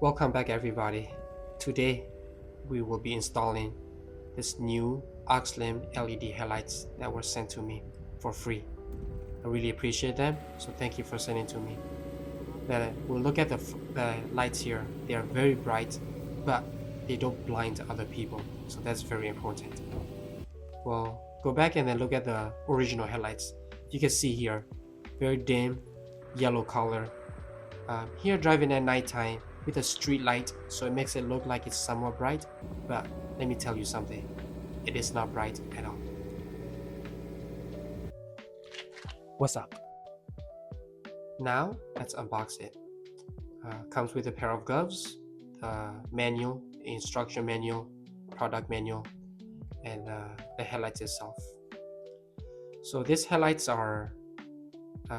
Welcome back everybody. Today we will be installing this new Oxilam LED headlights that were sent to me for free. I really appreciate them, so thank you for sending to me. We'll look at the lights here. They are very bright, but they don't blind other people, so that's very important. Well, go back and then look at the original headlights. You can see here, very dim, yellow color. Here driving at nighttime with a street light, so it makes it look like it's somewhat bright, but let me tell you something, it is not bright at all. What's up? Now let's unbox it. Comes with a pair of gloves, manual, instruction manual, product manual, and the headlights itself. So these headlights are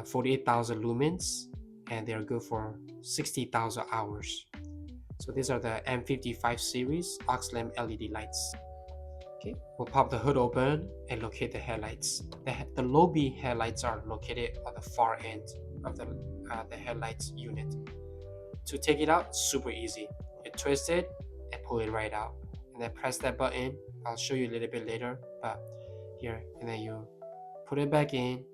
48,000 lumens and they are good for 60,000 hours. So these are the M55 series Oxilam LED lights. Okay, we'll pop the hood open and locate the headlights. The low B headlights are located on the far end of the headlights unit. To take it out, super easy. You twist it and pull it right out, and then press that button. I'll show you a little bit later, but here, and then you put it back in.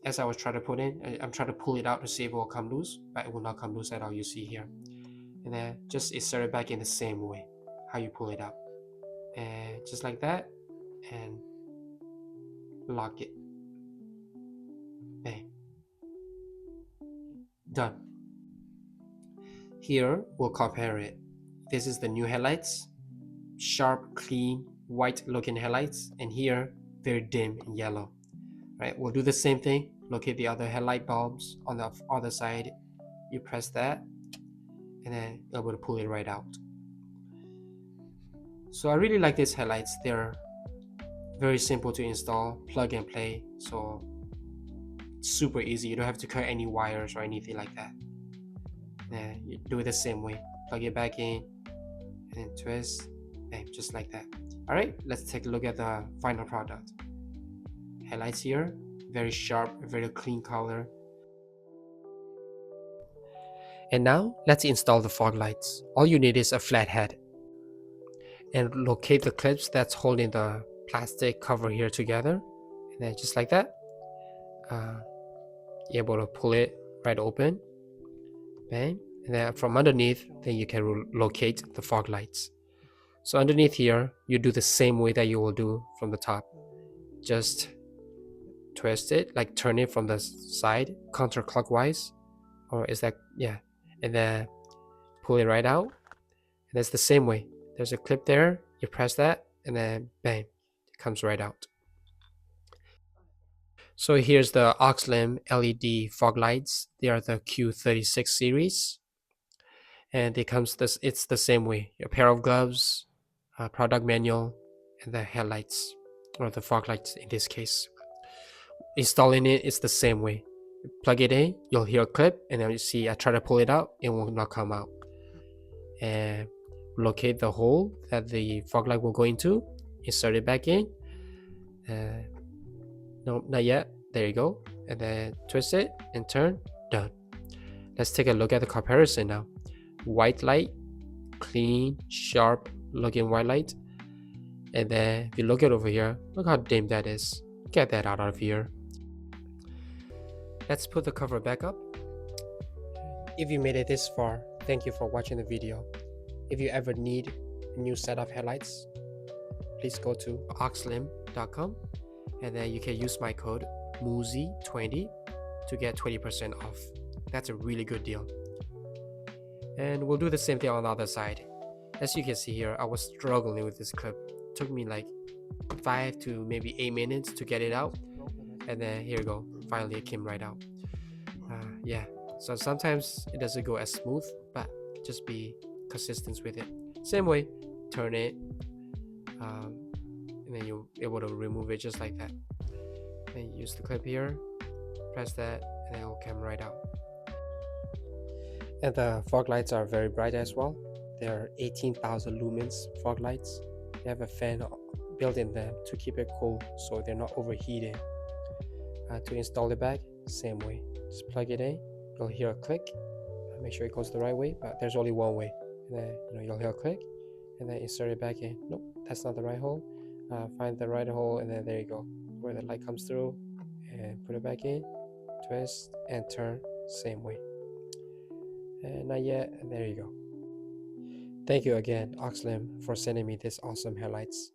As I was trying to put in, I'm trying to pull it out to see if it will come loose, but it will not come loose at all. You see here, and then just insert it back in the same way how you pull it out, and just like that, and lock it. Bang. Done. Here we'll compare it. This is the new headlights, sharp, clean, white looking headlights, and here very dim and yellow. Right, we'll do the same thing. Locate the other headlight bulbs on the other side. You press that, and then you're able to pull it right out. So I really like these headlights. They're very simple to install, plug and play. So super easy. You don't have to cut any wires or anything like that. And you do it the same way. Plug it back in, and twist, and just like that. All right, let's take a look at the final product. Headlights here, very sharp, very clean color. And now let's install the fog lights. All you need is a flat head and locate the clips that's holding the plastic cover here together, and then just like that, you're able to pull it right open, bang, and then from underneath, then you can locate the fog lights. So underneath here, you do the same way that you will do from the top. Just twist it, like turn it from the side counterclockwise, or is that, yeah, and then pull it right out, and that's the same way. There's a clip there, you press that, and then bang, it comes right out. So here's the Oxilam LED fog lights. They are the Q36 series, and it's the same way. A pair of gloves, a product manual, and the headlights, or the fog lights in this case. Installing it is the same way. You plug it in, you'll hear a clip, and then you see I try to pull it out, it will not come out. And locate the hole that the fog light will go into, insert it back in. No, not yet. There you go. And then twist it and turn. Done. Let's take a look at the comparison now. White light, clean, sharp looking white light. And then if you look at over here, look how dim that is. Get that out of here. Let's put the cover back up. If you made it this far, thank you for watching the video. If you ever need a new set of headlights, please go to oxilam.com, and then you can use my code MUZI20 to get 20% off. That's a really good deal. And we'll do the same thing on the other side. As you can see here, I was struggling with this clip. It took me like 5 to maybe 8 minutes to get it out, and then here you go, finally it came right out. Yeah, so sometimes it doesn't go as smooth, but just be consistent with it. Same way, turn it, and then you're able to remove it just like that. And use the clip here, press that, and it will come right out. And the fog lights are very bright as well. They are 18,000 lumens fog lights. They have a fan built in them to keep it cool, so they're not overheating. To install it back, same way. Just plug it in, you'll hear a click, make sure it goes the right way, but there's only one way. And then you'll hear a click, and then insert it back in. Nope, that's not the right hole. Find the right hole, and then there you go, where the light comes through, and put it back in, twist and turn, same way. And not yet, and there you go. Thank you again, Oxilam, for sending me this awesome headlights.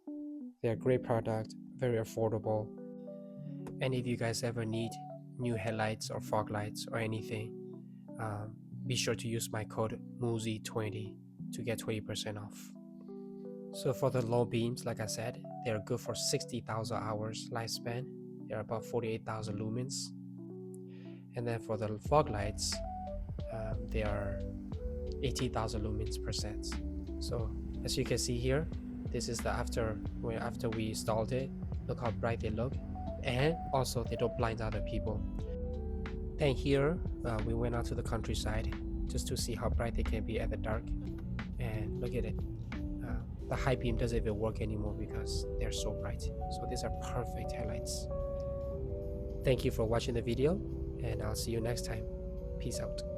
They're a great product, very affordable. And if you guys ever need new headlights or fog lights or anything, be sure to use my code MUZI20 to get 20% off. So for the low beams, like I said, they're good for 60,000 hours lifespan. They're about 48,000 lumens. And then for the fog lights, they are 18,000 lumens per sense. So as you can see here, this is the after we installed it. Look how bright they look, and also they don't blind other people. Then here we went out to the countryside just to see how bright they can be at the dark, and look at it. The high beam doesn't even work anymore because they're so bright. So these are perfect headlights. Thank you for watching the video, and I'll see you next time. Peace out.